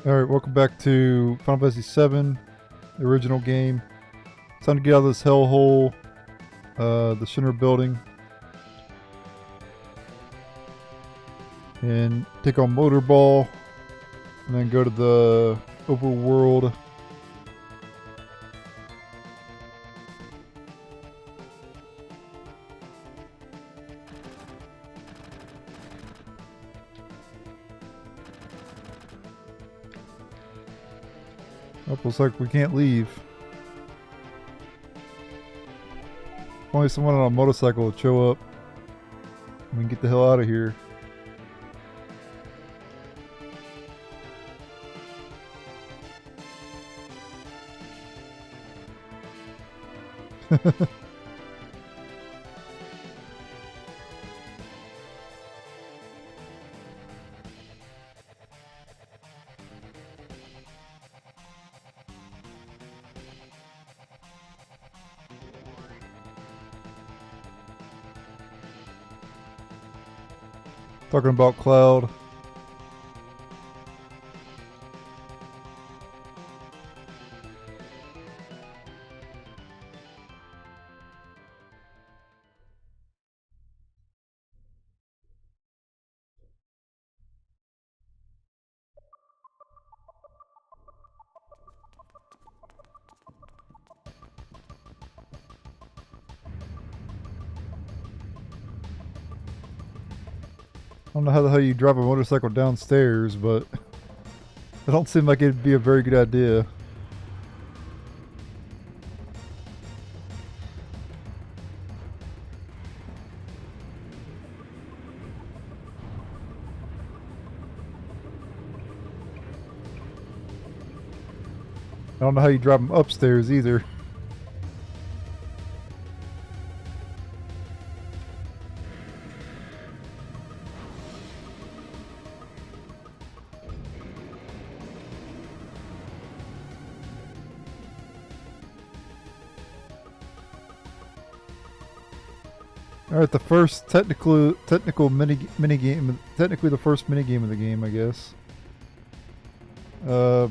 Alright, welcome back to Final Fantasy VII, the original game. It's time to get out of this hellhole, the Shinra building, and take on Motorball, and then go to the overworld. Oh, looks like we can't leave. Only someone on a motorcycle would show up. We can get the hell out of here. Talking about Cloud. I don't know how the hell you drive a motorcycle downstairs, but it don't seem like it'd be a very good idea. I don't know how you drive them upstairs either. Alright, the first technical mini game, technically the first mini game of the game, I guess. Yeah,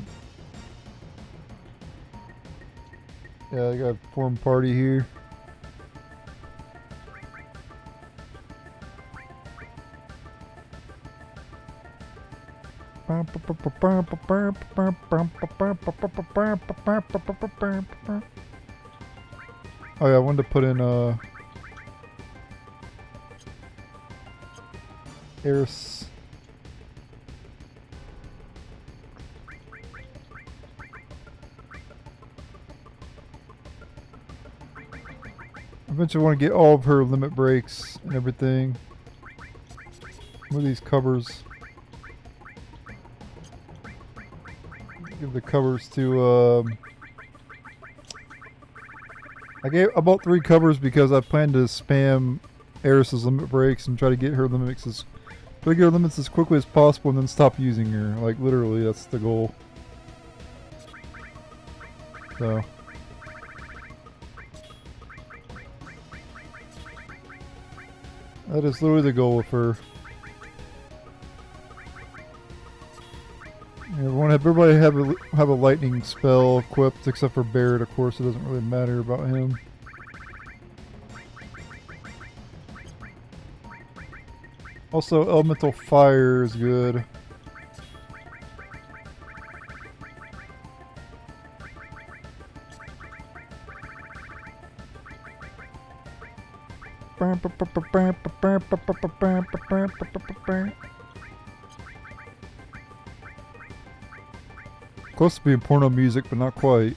I got a form party here. Oh yeah, I wanted to put in Eris. Eventually want to get all of her limit breaks and everything. Move these covers. Give the covers to I bought 3 covers because I plan to spam Eris's limit breaks and try to get her limits as quickly as possible and then stop using her. Like literally, that's the goal. So that is literally the goal with her. Everybody have a lightning spell equipped except for Barret. Of course, it doesn't really matter about him. Also, elemental fire is good. Close to being porno music, but not quite.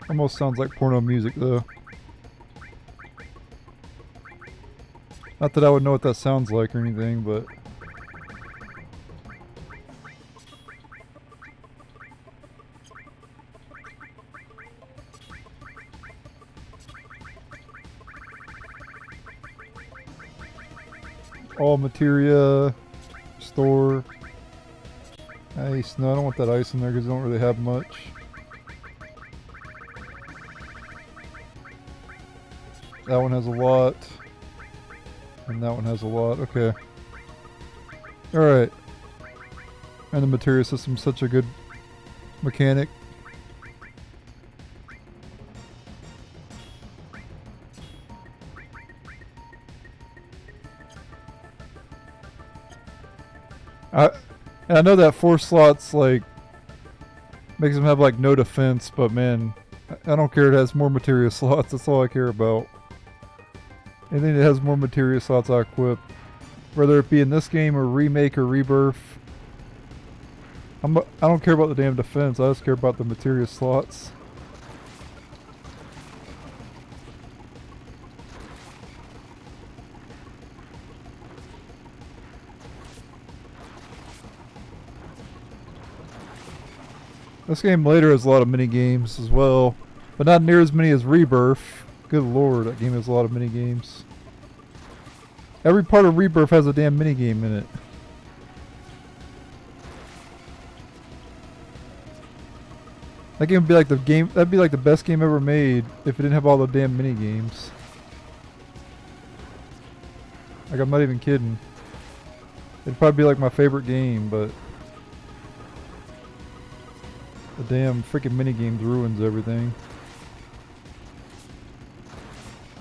Almost sounds like porno music though. Not that I would know what that sounds like or anything, but all materia store. Ice. No, I don't want that ice in there because I don't really have much. That one has a lot. And that one has a lot. Okay. Alright. And the materia system's such a good mechanic. I know that 4 slots like makes them have like no defense, but man, I don't care. It has more materia slots. That's all I care about. Anything that has more materia slots I equip, whether it be in this game or remake or rebirth. I don't care about the damn defense. I just care about the materia slots. This game later has a lot of mini games as well, but not near as many as Rebirth. Good lord, that game has a lot of mini games. Every part of Rebirth has a damn mini game in it. That game would be like the game. That'd be like the best game ever made if it didn't have all the damn mini games. Like, I'm not even kidding. It'd probably be like my favorite game, but the damn freaking mini games ruins everything.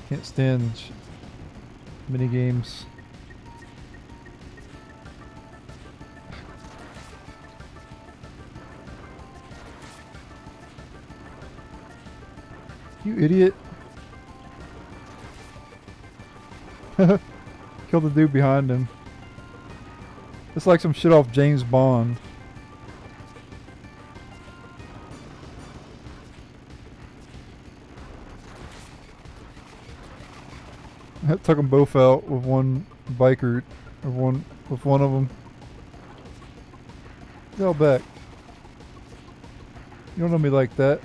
Can't stand mini games. You idiot. Kill the dude behind him. It's like some shit off James Bond. I took them both out with one biker, with one of them. Go back. You don't know me like that.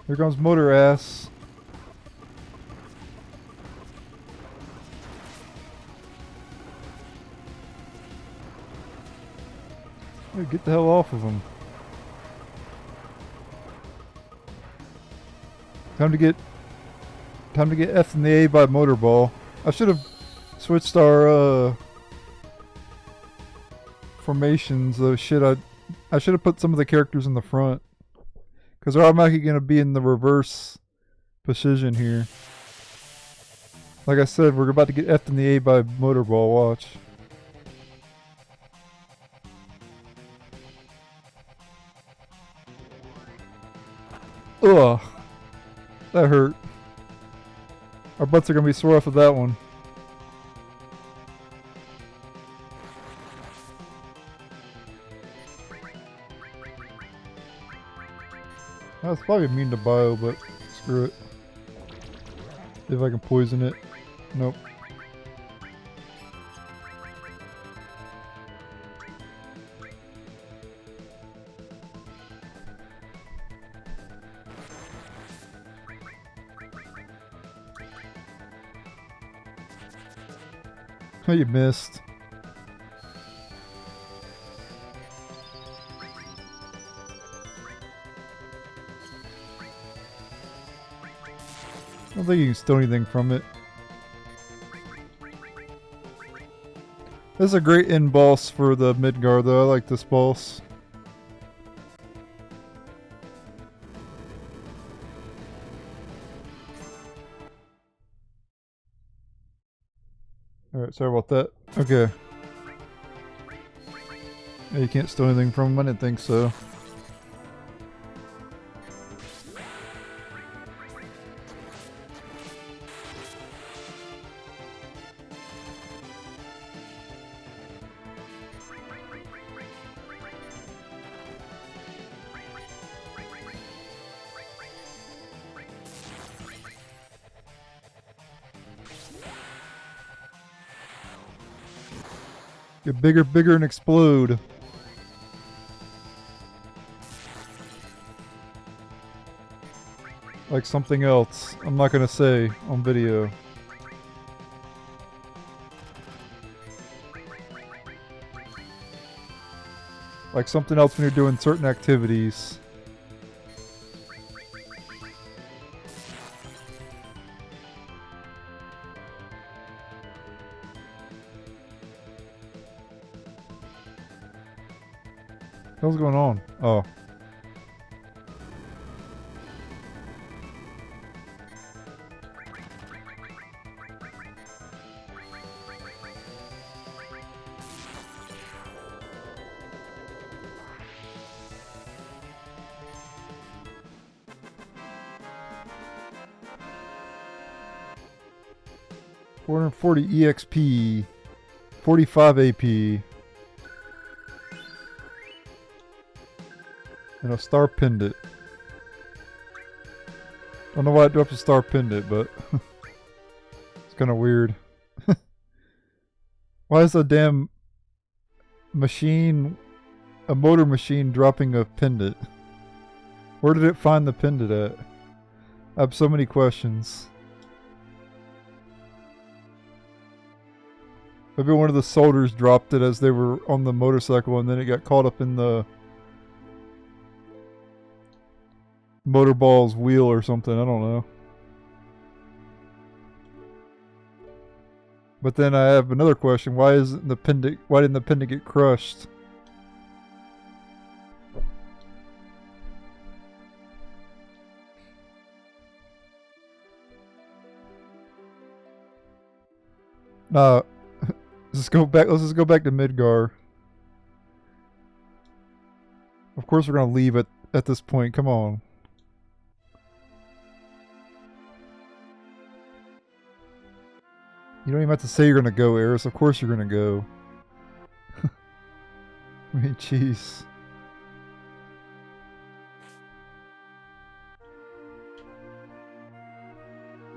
Here comes motor ass. Hey, get the hell off of him. Time to get F in the A by Motorball. I should have switched our formations. Though shit, I should have put some of the characters in the front. Because they're automatically going to be in the reverse position here. Like I said, we're about to get F in the A by Motorball, watch. Ugh. That hurt. Our butts are going to be sore off of that one. That's probably mean to bio, but screw it. See if I can poison it. Nope. Oh, you missed. I don't think you can steal anything from it. This is a great end boss for the Midgar though. I like this boss. Alright, sorry about that. Okay. Yeah, you can't steal anything from him. I didn't think so. Get bigger, bigger, and explode. Like something else. I'm not gonna say on video. Like something else when you're doing certain activities. What's going on? Oh. $440 EXP, 45 AP, and a star pendant. Don't know why I dropped a star pendant, but it's kind of weird. Why is a damn machine, a motor machine, dropping a pendant? Where did it find the pendant at? I have so many questions. Maybe one of the soldiers dropped it as they were on the motorcycle and then it got caught up in the motorball's wheel or something. I don't know. But then I have another question. Why didn't the pendant get crushed? Nah. Let's just go back to Midgar. Of course we're gonna leave at this point. Come on. You don't even have to say you're gonna go, Eris. Of course you're gonna go. I mean, jeez.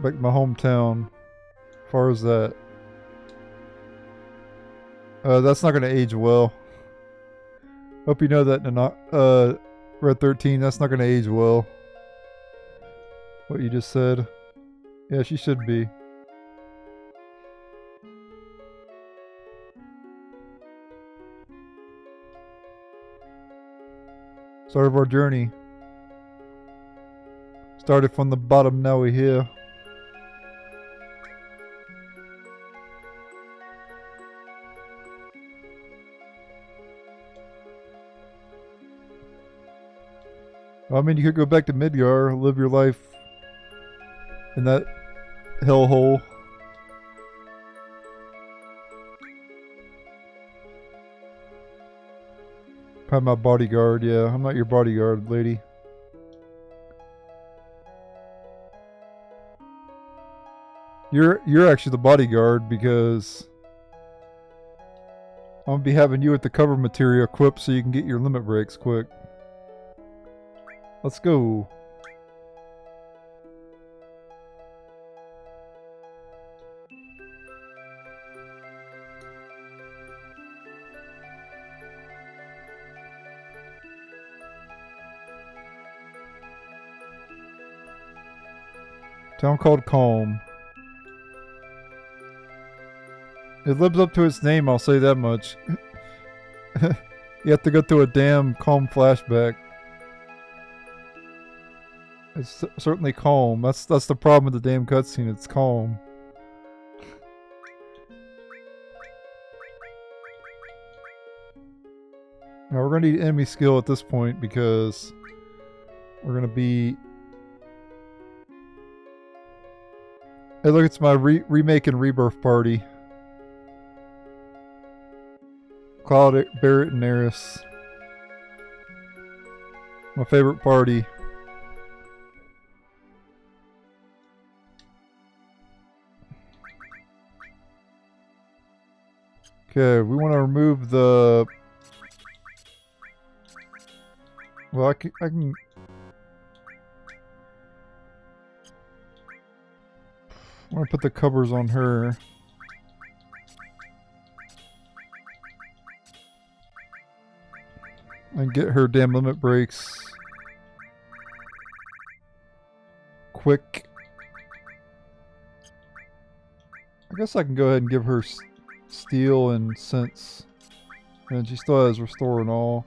Back to my hometown. As far as that. That's not going to age well. Hope you know that, Red 13, that's not going to age well. What you just said. Yeah, she should be. Start of our journey. Started from the bottom, now we're here. I mean, you could go back to Midgar, live your life in that hellhole. Probably my bodyguard, yeah. I'm not your bodyguard, lady. You're actually the bodyguard because I'm gonna be having you with the cover material equipped so you can get your limit breaks quick. Let's go. Town called Kalm. It lives up to its name, I'll say that much. You have to go through a damn Kalm Flashback. It's certainly calm. That's the problem with the damn cutscene. It's calm. Now we're gonna need enemy skill at this point because we're gonna be. Hey, look! It's my remake and rebirth party. Cloud, Barrett, and Eris. My favorite party. Okay, we want to remove the... Well, I can... I want to put the covers on her. And get her damn limit breaks. Quick. I guess I can go ahead and give her... Steel and sense, and she still has restore and all.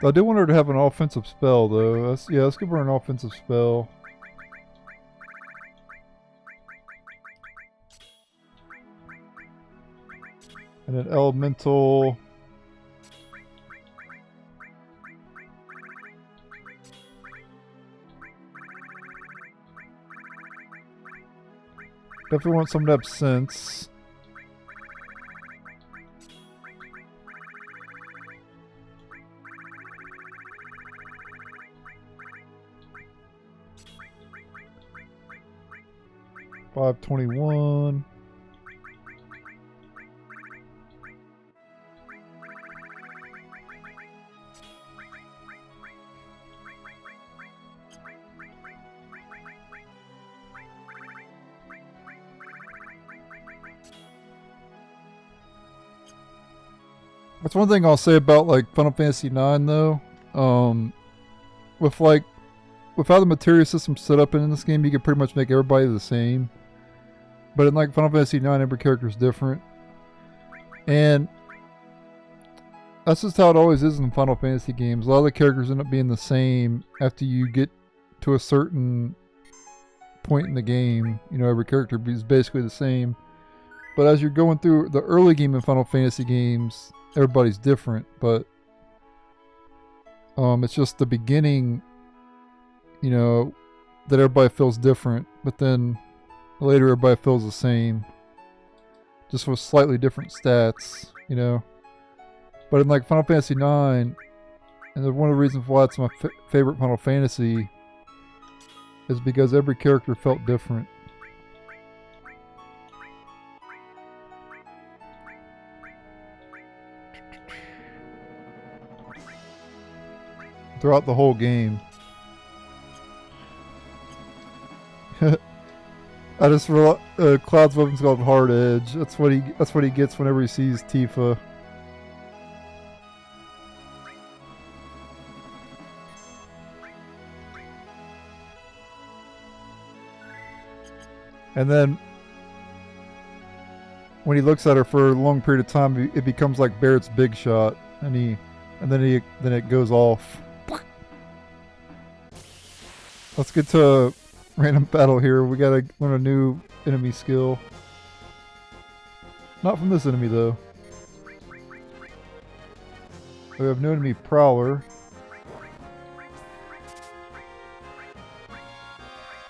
I did want her to have an offensive spell, though. Yeah, let's give her an offensive spell. And an elemental. Definitely want something to have sense. $5.21. That's one thing I'll say about like Final Fantasy IX though. With like with how the materia system's set up in this game, you can pretty much make everybody the same. But in like Final Fantasy IX, every character is different, and that's just how it always is in Final Fantasy games. A lot of the characters end up being the same after you get to a certain point in the game. You know, every character is basically the same. But as you're going through the early game in Final Fantasy games, everybody's different. But it's just the beginning, you know, that everybody feels different. But then later everybody feels the same, just with slightly different stats, you know. But in like Final Fantasy IX, and one of the reasons why it's my favorite Final Fantasy is because every character felt different. Throughout the whole game. I just realized Cloud's weapon's called Hard Edge. That's what he gets whenever he sees Tifa. And then when he looks at her for a long period of time, it becomes like Barrett's Big Shot, and then it goes off. Let's get to a random battle here. We gotta learn a new enemy skill. Not from this enemy though. We have new enemy Prowler.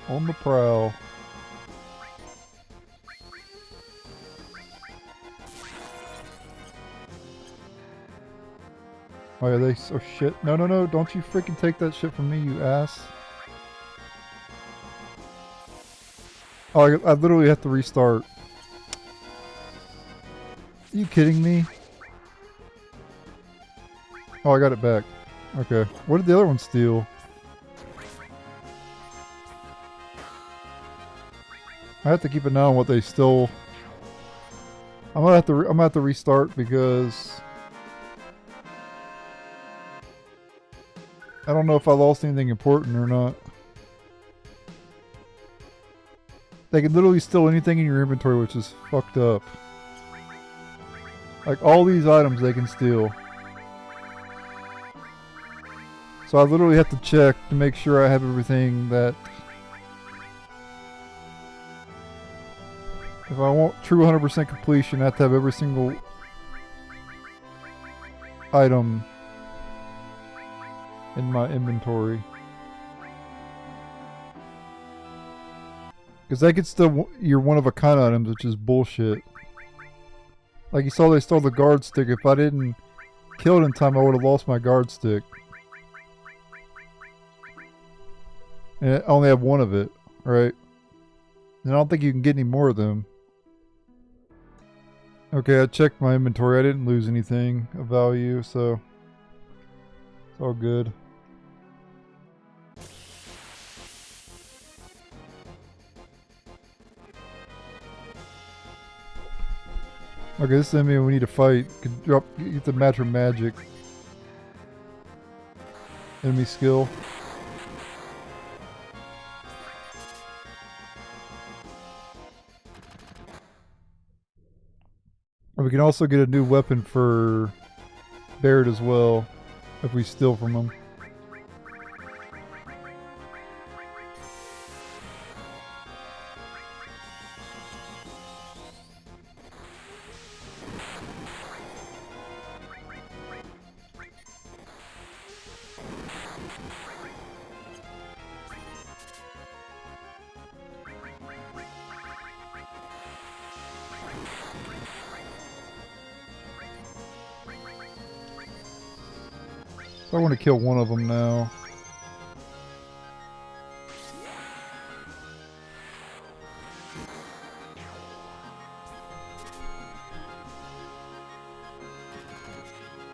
On the prowl. Oh, are they? Oh shit! No, no, no! Don't you freaking take that shit from me, you ass! Oh, I literally have to restart. Are you kidding me? Oh, I got it back. Okay. What did the other one steal? I have to keep an eye on what they stole. I'm gonna have to restart because I don't know if I lost anything important or not. They can literally steal anything in your inventory, which is fucked up. Like all these items they can steal. So I literally have to check to make sure I have everything that... If I want true 100% completion, I have to have every single item in my inventory. Because they could steal your one-of-a-kind items, which is bullshit. Like you saw they stole the guard stick. If I didn't kill it in time, I would have lost my guard stick. And I only have one of it, right? And I don't think you can get any more of them. Okay, I checked my inventory. I didn't lose anything of value, so it's all good. Okay, this is the enemy we need to fight. Get the match or magic. Enemy skill. And we can also get a new weapon for Barrett as well. if we steal from them. I want to kill one of them now.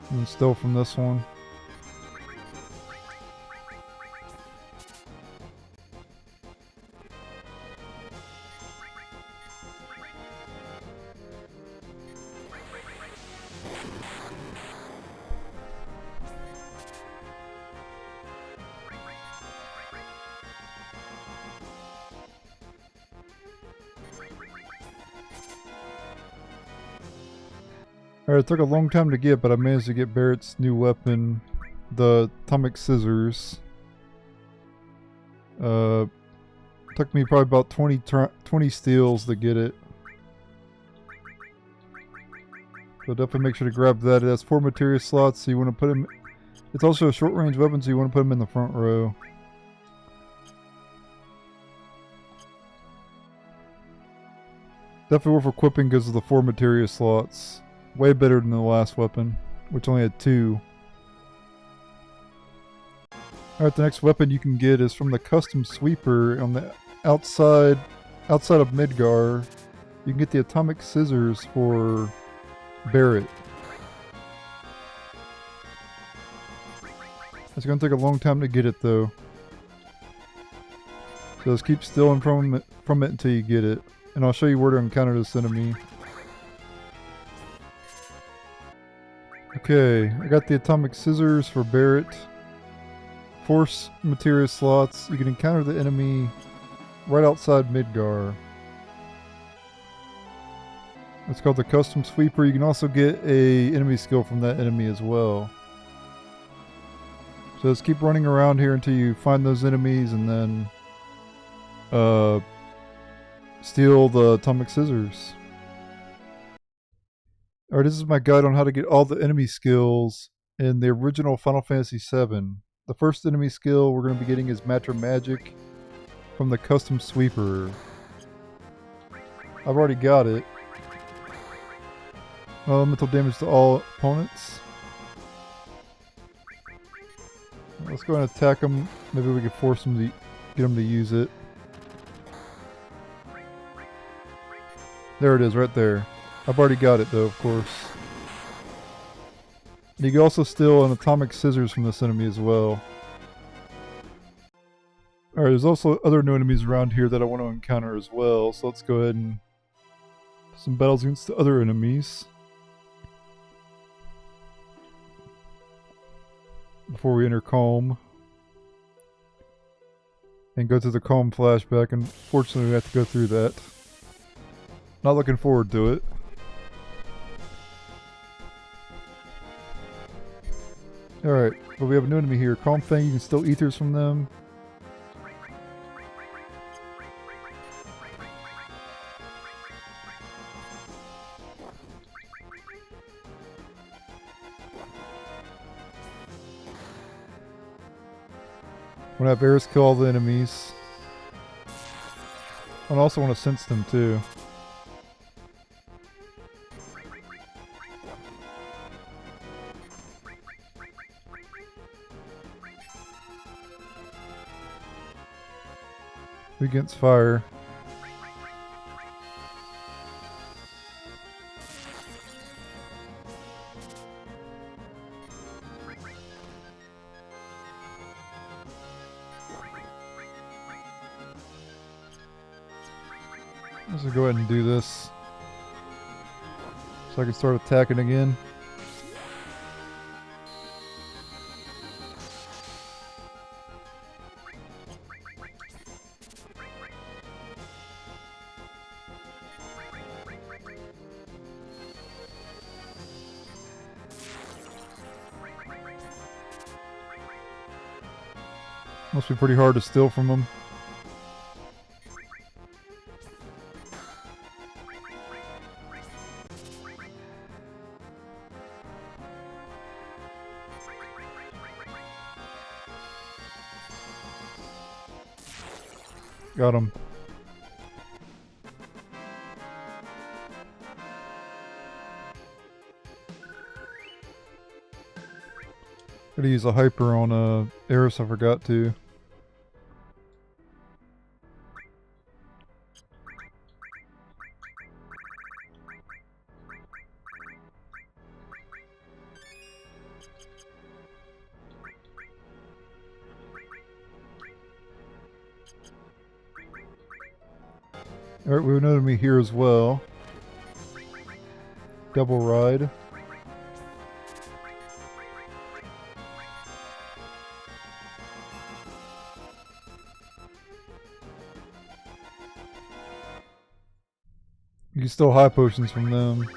And steal from this one. Alright, it took a long time to get, but I managed to get Barrett's new weapon, the atomic scissors. Took me probably about 20 steals to get it. So definitely make sure to grab that. It has 4 materia slots, so you want to put them... It's also a short-range weapon, so you want to put them in the front row. Definitely worth equipping because of the 4 materia slots. Way better than the last weapon, which only had 2. Alright, the next weapon you can get is from the custom sweeper on the outside of Midgar. You can get the atomic scissors for Barrett. It's going to take a long time to get it though. So just keep stealing from it until you get it. And I'll show you where to encounter this enemy. Okay, I got the atomic scissors for Barrett. 4 materia slots. You can encounter the enemy right outside Midgar. It's called the custom sweeper. You can also get a enemy skill from that enemy as well. So just keep running around here until you find those enemies and then steal the atomic scissors. Alright, this is my guide on how to get all the enemy skills in the original Final Fantasy VII. The first enemy skill we're going to be getting is Matter Magic from the custom sweeper. I've already got it. Elemental damage to all opponents. Let's go and attack them. Maybe we can force them to get them to use it. There it is, right there. I've already got it though, of course. You can also steal an atomic scissors from this enemy as well. Alright, there's also other new enemies around here that I want to encounter as well, so let's go ahead and do some battles against the other enemies. Before we enter Kalm. And go through the Kalm Flashback, and fortunately we have to go through that. Not looking forward to it. Alright, but we have a new enemy here. Kalm Fang, you can steal ethers from them. I'm gonna have Eris kill all the enemies. I also want to sense them too. Against fire. Let's just go ahead and do this so I can start attacking again. Must be pretty hard to steal from them. Got him. Gotta use a hyper on Eris, I forgot to. Alright, we have an enemy here as well. Double ride. You can steal high potions from them.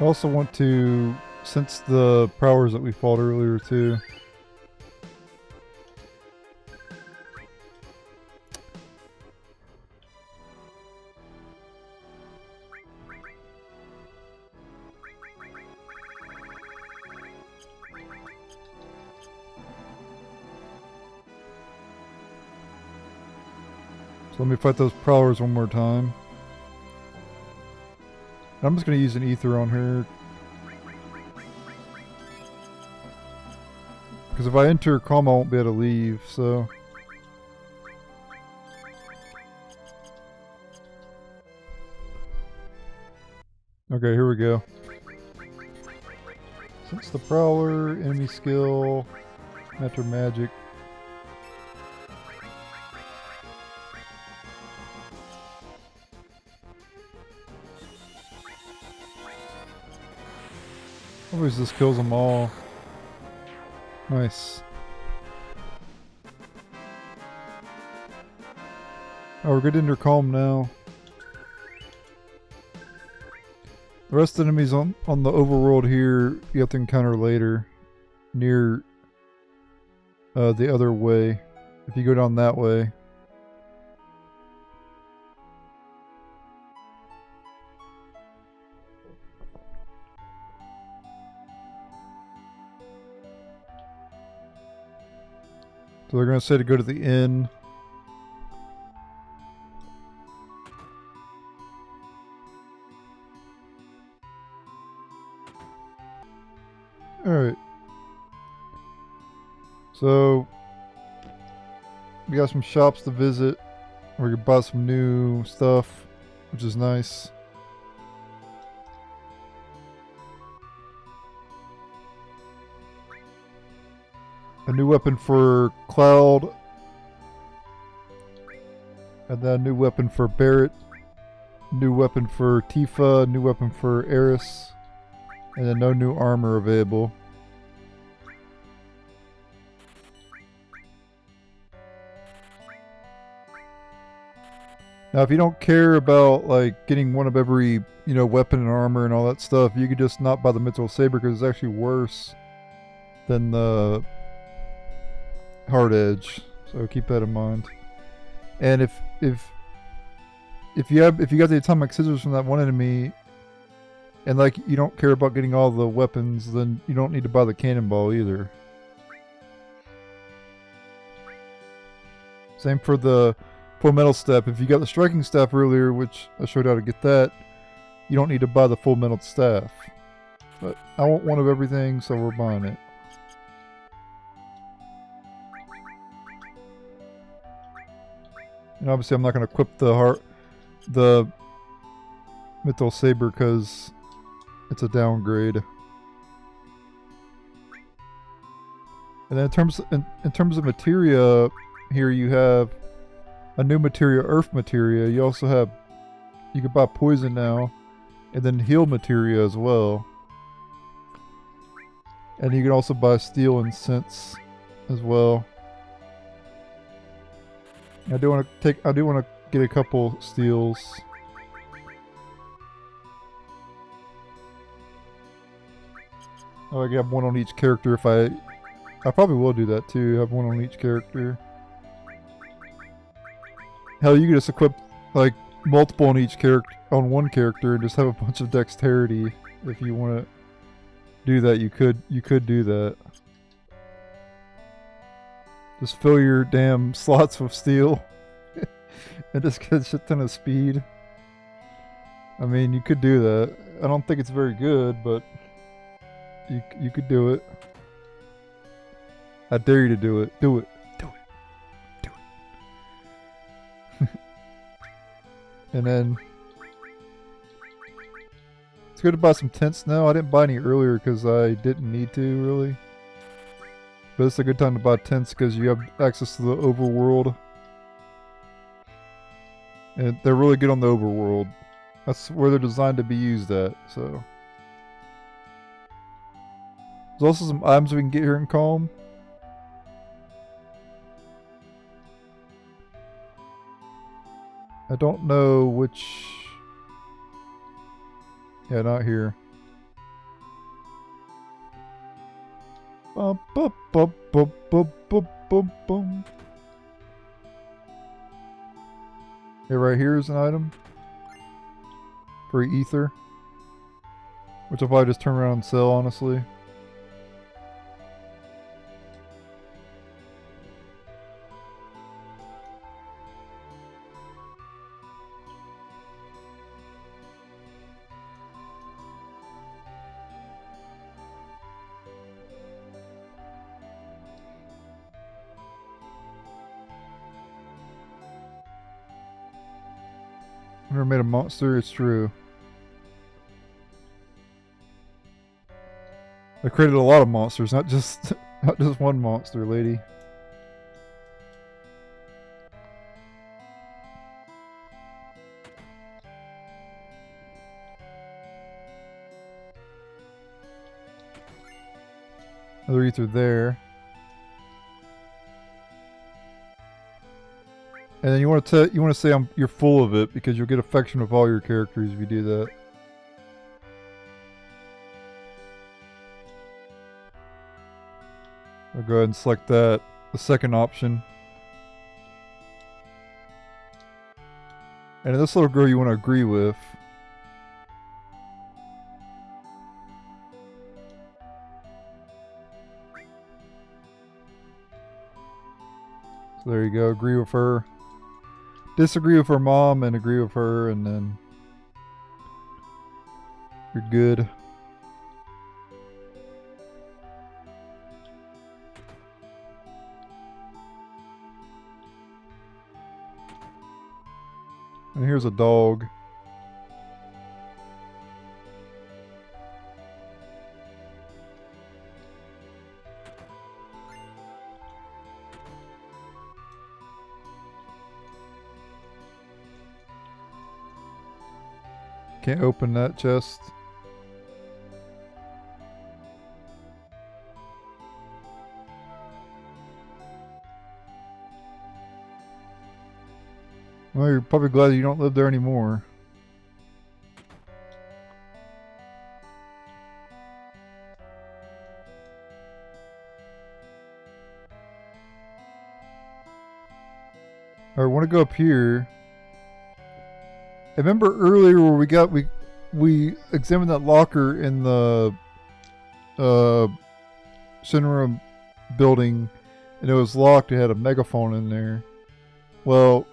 I also want to sense the prowlers that we fought earlier too. So let me fight those prowlers one more time. I'm just going to use an ether on her. Because if I enter Kalm, I won't be able to leave, so... Okay, here we go. Sense the Prowler, enemy skill, Matter Magic. Always this kills them all. Nice. Oh, we're good into Kalm now. The rest of the enemies on the overworld here you have to encounter later. Near the other way. If you go down that way. So they're going to say to go to the inn. Alright. So, we got some shops to visit. Where you can buy some new stuff, which is nice. A new weapon for Cloud. And then a new weapon for Barrett. New weapon for Tifa. New weapon for Eris. And then no new armor available. Now if you don't care about like getting one of every, you know, weapon and armor and all that stuff, you could just not buy the Mithril Saber because it's actually worse than the Hard Edge, so keep that in mind. And if you got the atomic scissors from that one enemy, and like you don't care about getting all the weapons, then you don't need to buy the cannonball either. Same for the full metal step. If you got the striking staff earlier, which I showed how to get that, you don't need to buy the full metal staff. But I want one of everything, so we're buying it. And obviously I'm not going to equip the Mithril Saber because it's a downgrade. And then in terms of materia, here you have a new materia, earth materia. You also have, you can buy poison now, and then heal materia as well. And you can also buy steel and sense as well. I do want to get a couple steals. Oh, I got one on each character. If I probably will do that too. Have one on each character. Hell, you can just equip like multiple on each character, on one character, and just have a bunch of dexterity. If you want to do that, you could do that. Just fill your damn slots with steel, and just get a shit ton of speed. I mean, you could do that. I don't think it's very good, but you could do it. I dare you to do it. Do it. Do it. Do it. And then it's good to buy some tents now. I didn't buy any earlier because I didn't need to really. But it's a good time to buy tents because you have access to the overworld. And they're really good on the overworld. That's where they're designed to be used at, so. There's also some items we can get here in Kalm. I don't know which... Yeah, not here. Bum, bum, bum, bum, bum, bum, bum, bum. Yeah, right here is an item. Free ether. Which I'll probably just turn around and sell, honestly. Never made a monster, it's true. I created a lot of monsters, not just one monster, lady. Another ether there. And then you want to say you're full of it because you'll get affection with all your characters if you do that. I'll go ahead and select that, the second option. And this little girl you want to agree with. So there you go, agree with her. Disagree with her mom and agree with her, and then you're good. And here's a dog. Can't open that chest. Well, you're probably glad you don't live there anymore. Alright, I want to go up here. I remember earlier where we examined that locker in the Shinra building, and it was locked. It had a megaphone in there. Well,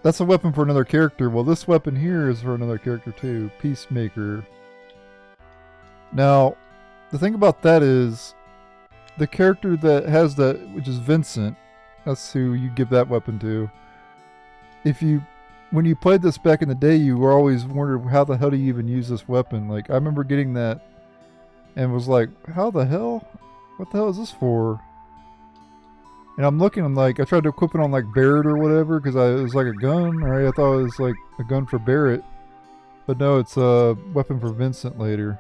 that's a weapon for another character. Well, this weapon here is for another character too, Peacemaker. Now, the thing about that is, the character that has that, which is Vincent, that's who you give that weapon to. When you played this back in the day, you were always wondering how the hell do you even use this weapon. Like, I remember getting that and was like, how the hell? What the hell is this for? And I'm looking, I'm like, I tried to equip it on like Barrett or whatever because it was like a gun, right? I thought it was like a gun for Barrett. But no, it's a weapon for Vincent later.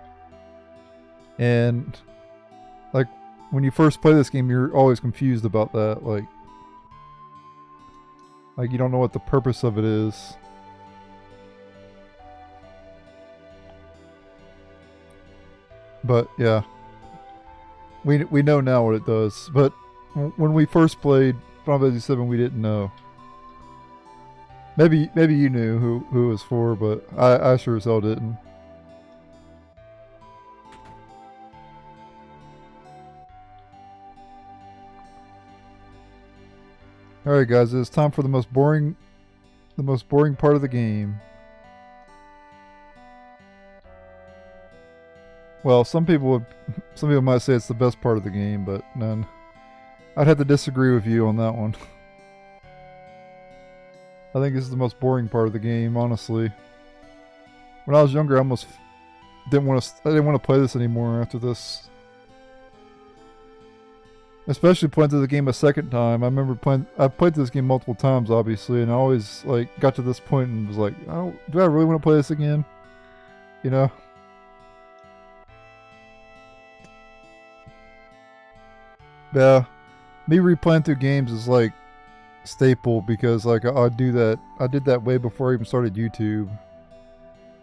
And like when you first play this game, you're always confused about that. Like you don't know what the purpose of it is. But yeah, we know now what it does. But when we first played Final Fantasy VII, we didn't know. Maybe you knew who it was for, but I sure as hell didn't. Alright guys, it's time for the most boring part of the game. Well, some people might say it's the best part of the game, but none. I'd have to disagree with you on that one. I think this is the most boring part of the game, honestly. When I was younger, I almost didn't want to play this anymore after this. Especially playing through the game a second time. I played this game multiple times, obviously, and I always like got to this point and was like, do I really want to play this again? You know? Yeah. Me replaying through games is like staple because like I did that way before I even started YouTube.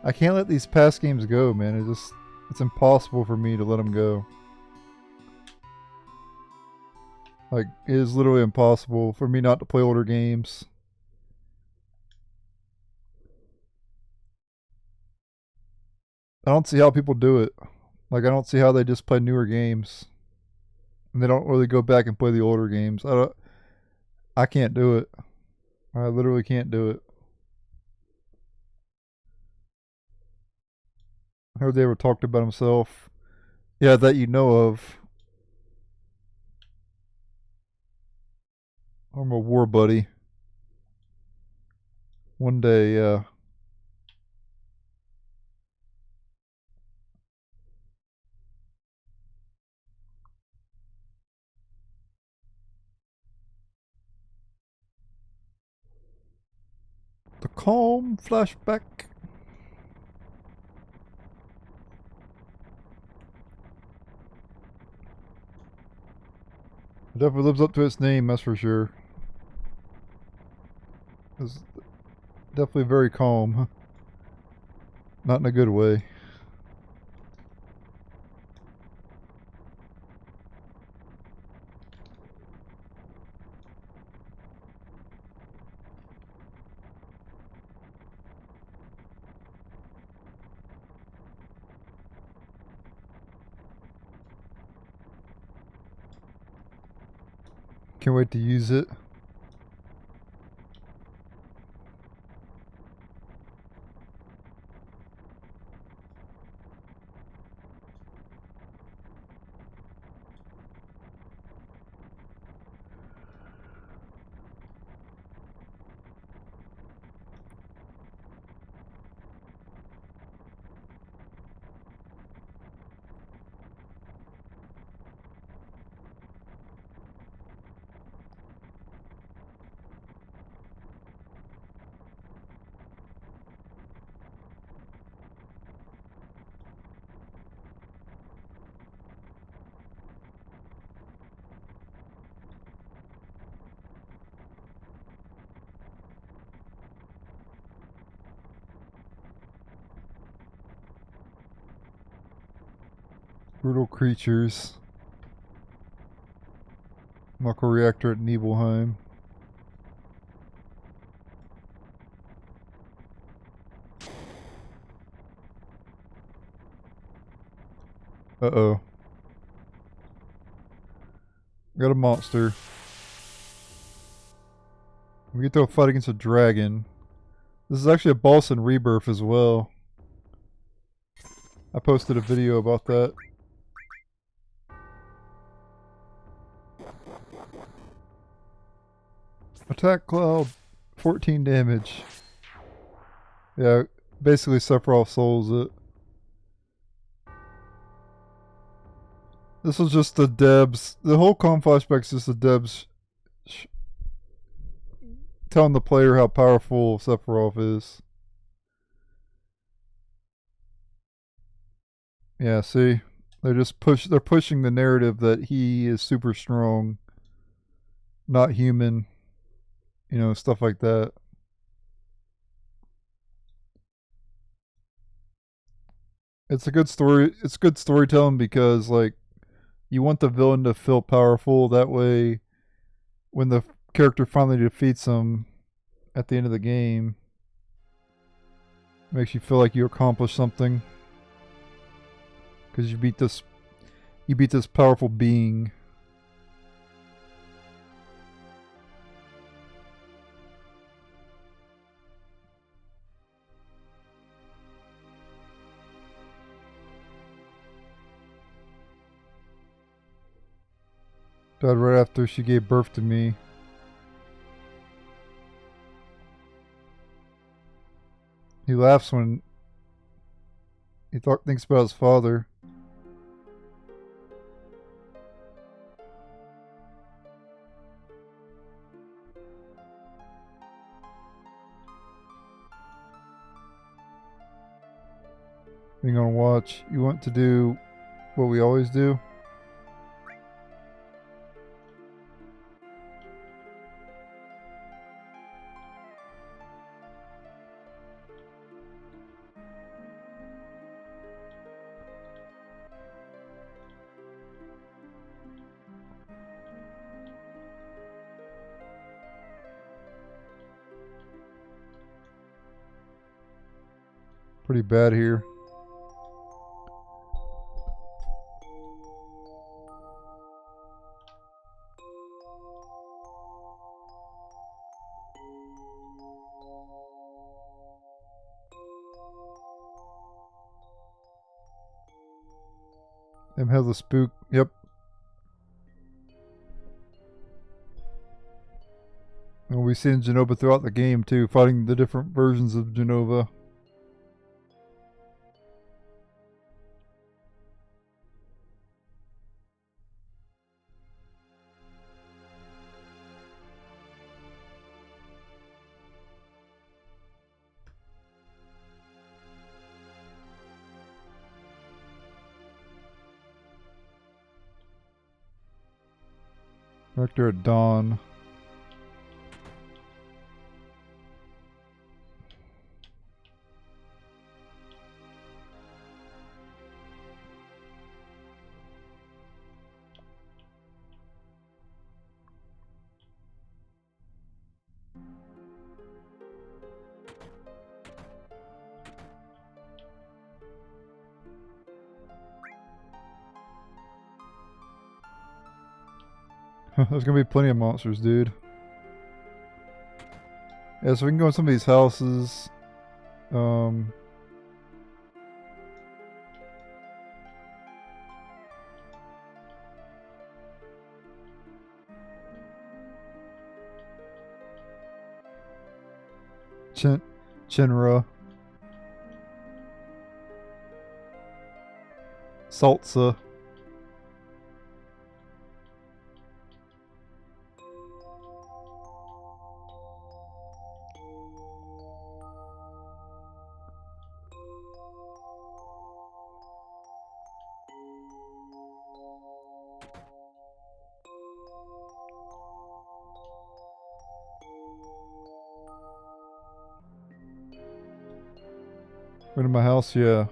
I can't let these past games go, man. It's impossible for me to let them go. Like, it is literally impossible for me not to play older games. I don't see how people do it. Like, I don't see how they just play newer games. And they don't really go back and play the older games. I can't do it. I literally can't do it. Have they ever talked about himself? Yeah, that you know of. I'm a war buddy. One day, yeah. The Kalm Flashback. It definitely lives up to its name, that's for sure. It's definitely very calm. Not in a good way. Can't wait to use it. Brutal creatures. Local reactor at Nibelheim. Uh-oh. Got a monster. We get to a fight against a dragon. This is actually a boss in Rebirth as well. I posted a video about that. Attack Cloud, 14 damage. Yeah, basically Sephiroth souls it. This was just the devs. The whole Kalm Flashback is just the devs telling the player how powerful Sephiroth is. Yeah, see, they're pushing the narrative that he is super strong, not human, stuff like that. It's a good story. It's good storytelling because like you want the villain to feel powerful. That way, when the character finally defeats him at the end of the game, it makes you feel like you accomplished something because you beat this powerful being. Died right after she gave birth to me. He laughs when he thinks about his father. Being on watch, you want to do what we always do. Pretty bad here. Them have the spook. Yep. And we see Genova throughout the game too, fighting the different versions of Genova. Right there at dawn. There's gonna be plenty of monsters, dude. Yeah, so we can go in some of these houses. Chinra. Salsa. Right in my house, yeah.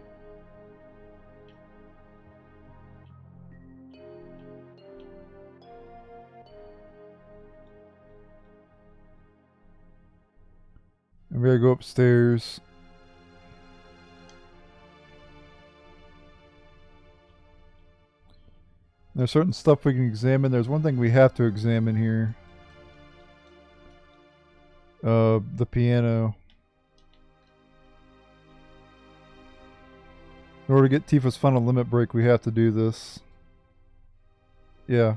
I'm gonna go upstairs. There's certain stuff we can examine. There's one thing we have to examine here. The piano. In order to get Tifa's final limit break, we have to do this. Yeah.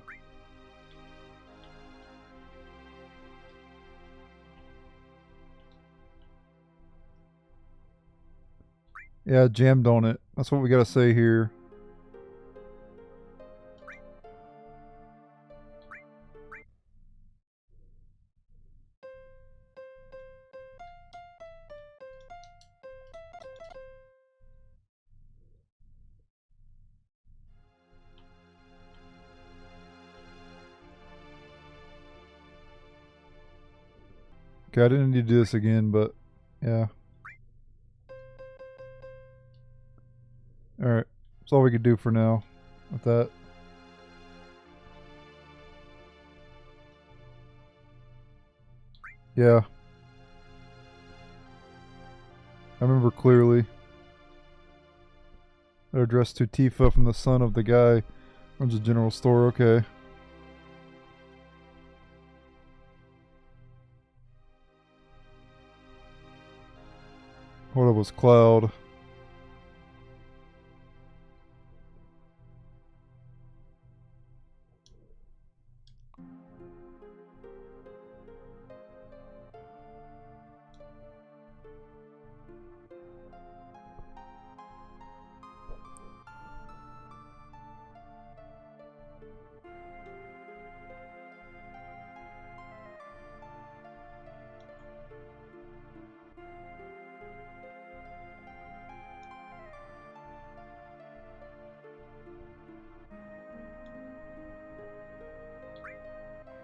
Yeah, jammed on it. That's what we gotta say here. Okay, I didn't need to do this again, but yeah. Alright, that's all we could do for now with that. Yeah. I remember clearly. They're addressed to Tifa from the son of the guy who runs a general store, okay. What was Cloud?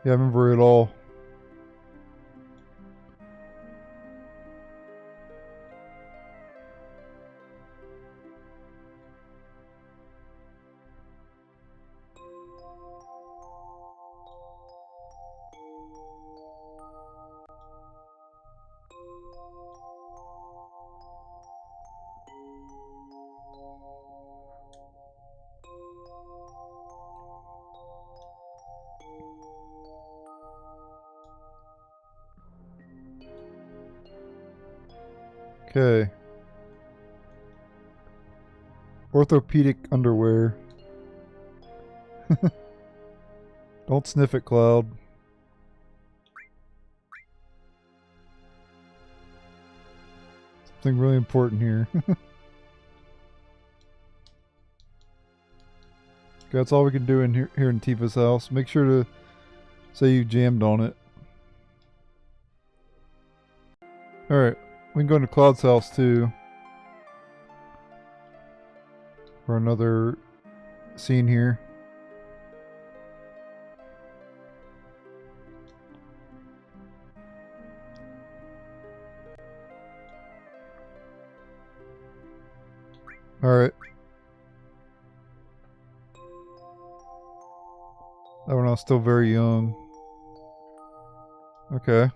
Yeah, I remember it all. Okay. Orthopedic underwear. Don't sniff it, Cloud. Something really important here. Okay, that's all we can do in here in Tifa's house. Make sure to say you jammed on it. Alright, we can go into Cloud's house too. For another scene here. Alright. That one I was still very young. Okay.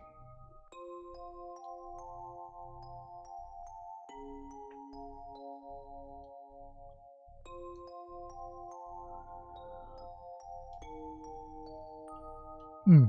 Hmm.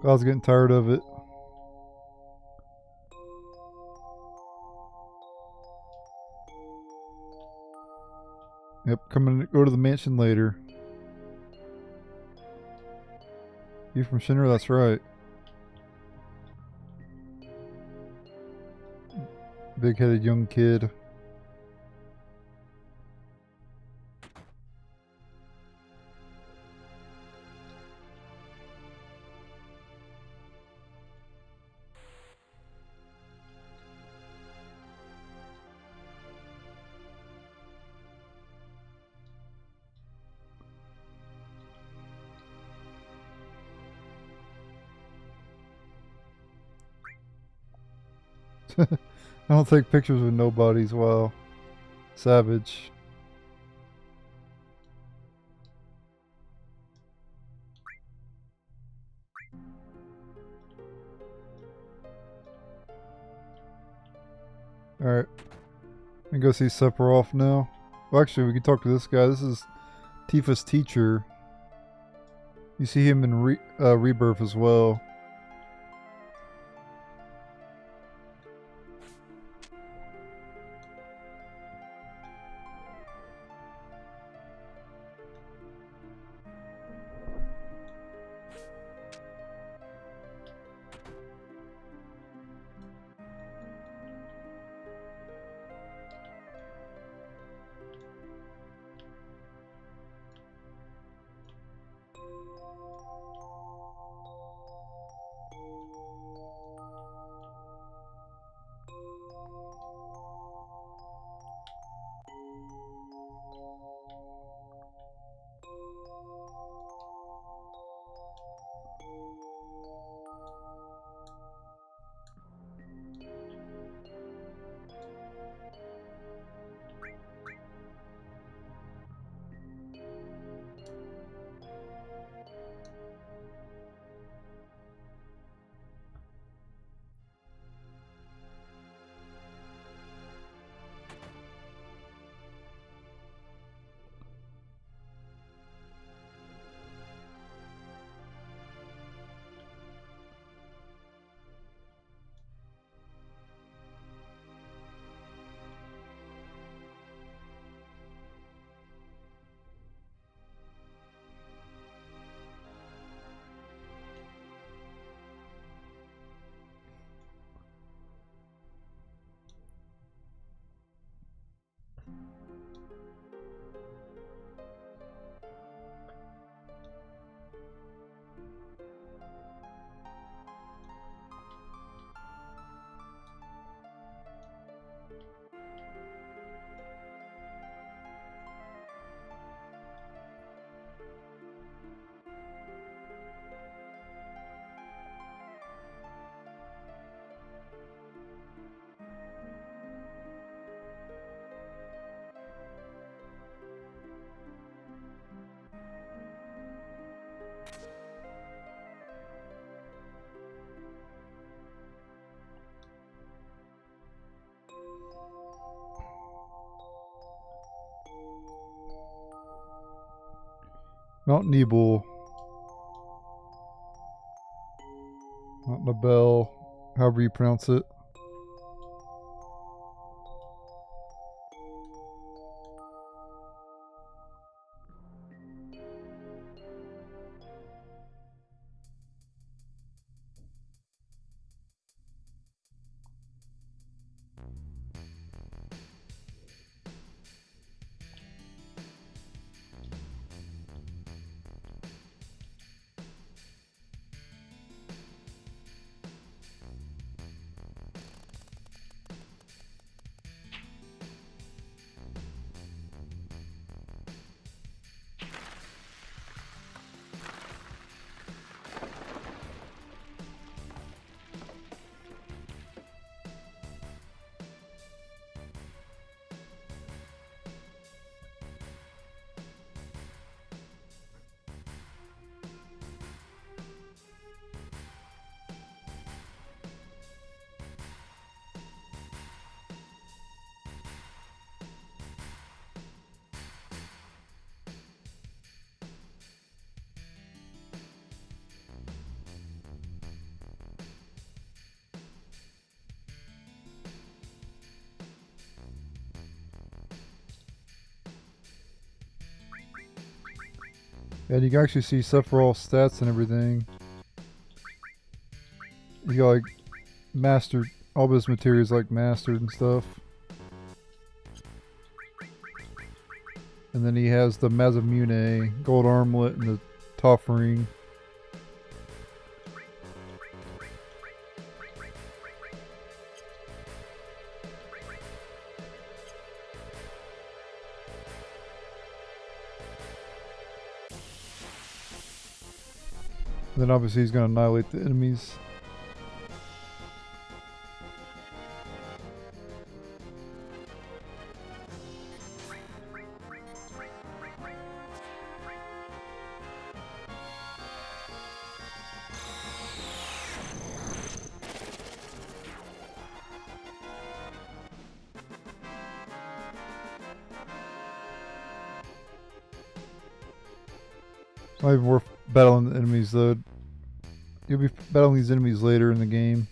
I was getting tired of it. Yep, go to the mansion later. You from Shinra? That's right. Big-headed young kid. I don't take pictures with nobodies. Wow. Savage. Alright. We can go see Sephiroth now. Well, actually, we can talk to this guy. This is Tifa's teacher. You see him in Rebirth as well. Mount Nebel. Mount Nabel. However you pronounce it. And you can actually see Sephiroth's stats and everything. You got like mastered all of his materials like mastered and stuff. And then he has the Mazamune gold armlet and the top ring. And then obviously he's going to annihilate the enemies. It's not even worth battling the enemies though. You'll be battling these enemies later in the game.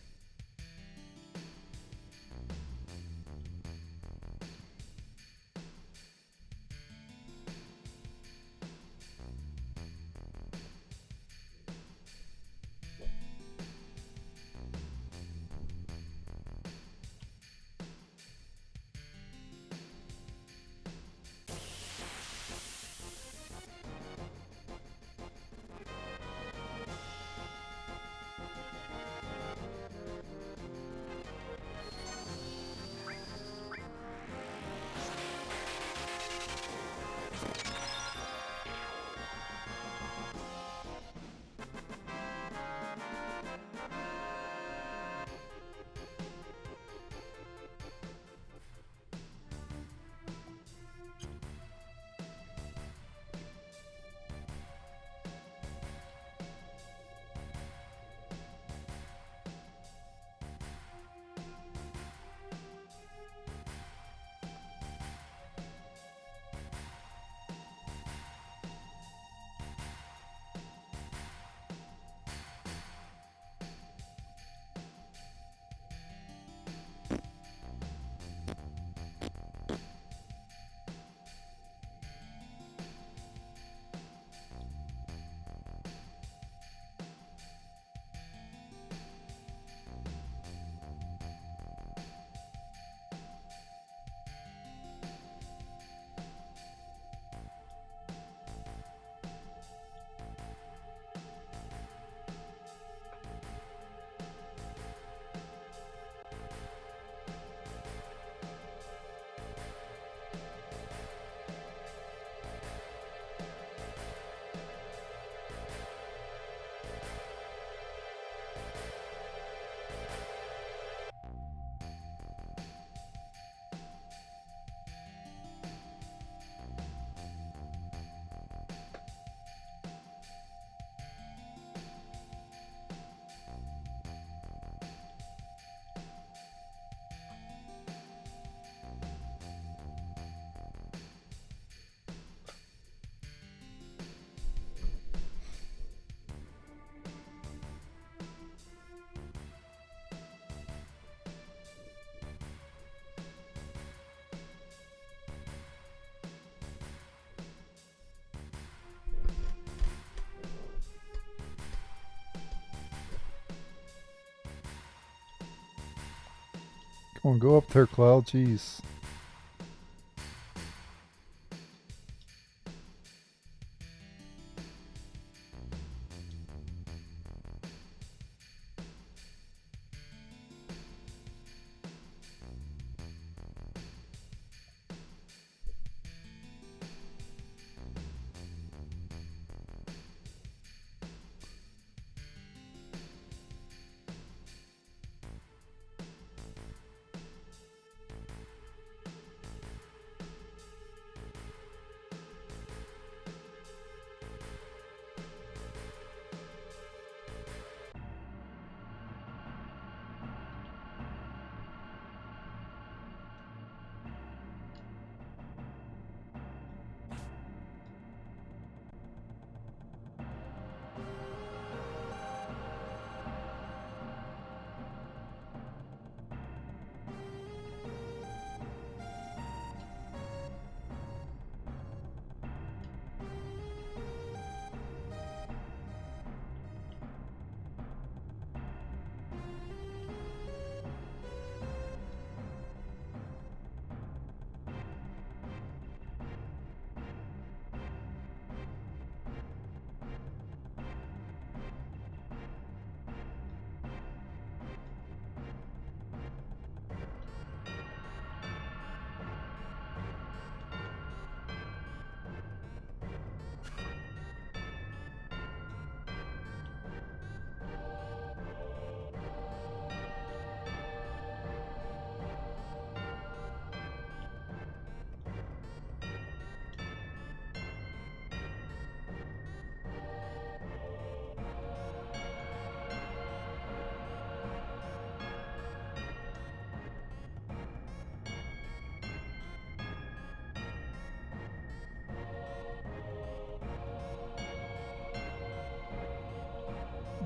Come on, go up there, Cloud. Jeez.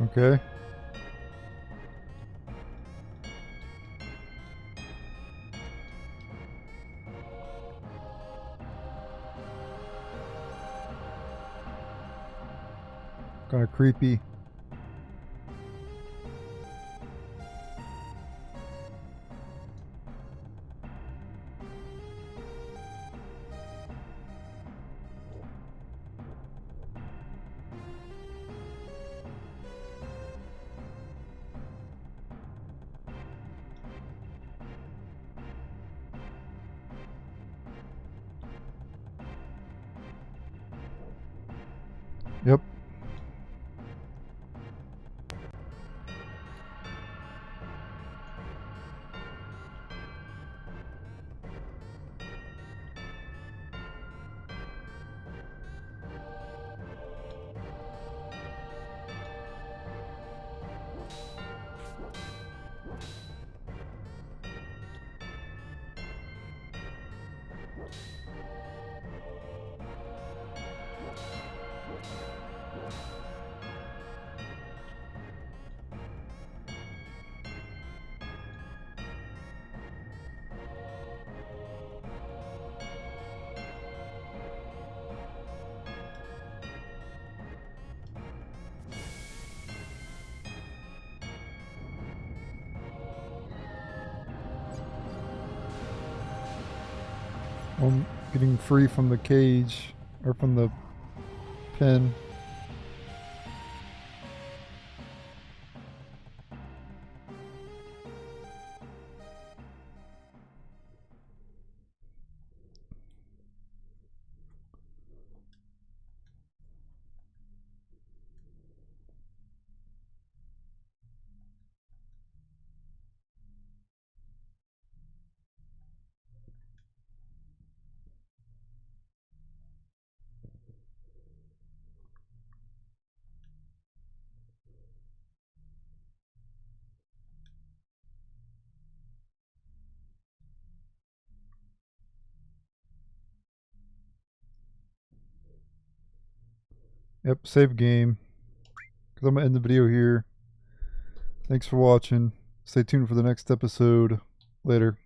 Okay. Kind of creepy. Yep. I'm getting free from the cage, or from the pen. Yep, save game. Because I'm going to end the video here. Thanks for watching. Stay tuned for the next episode. Later.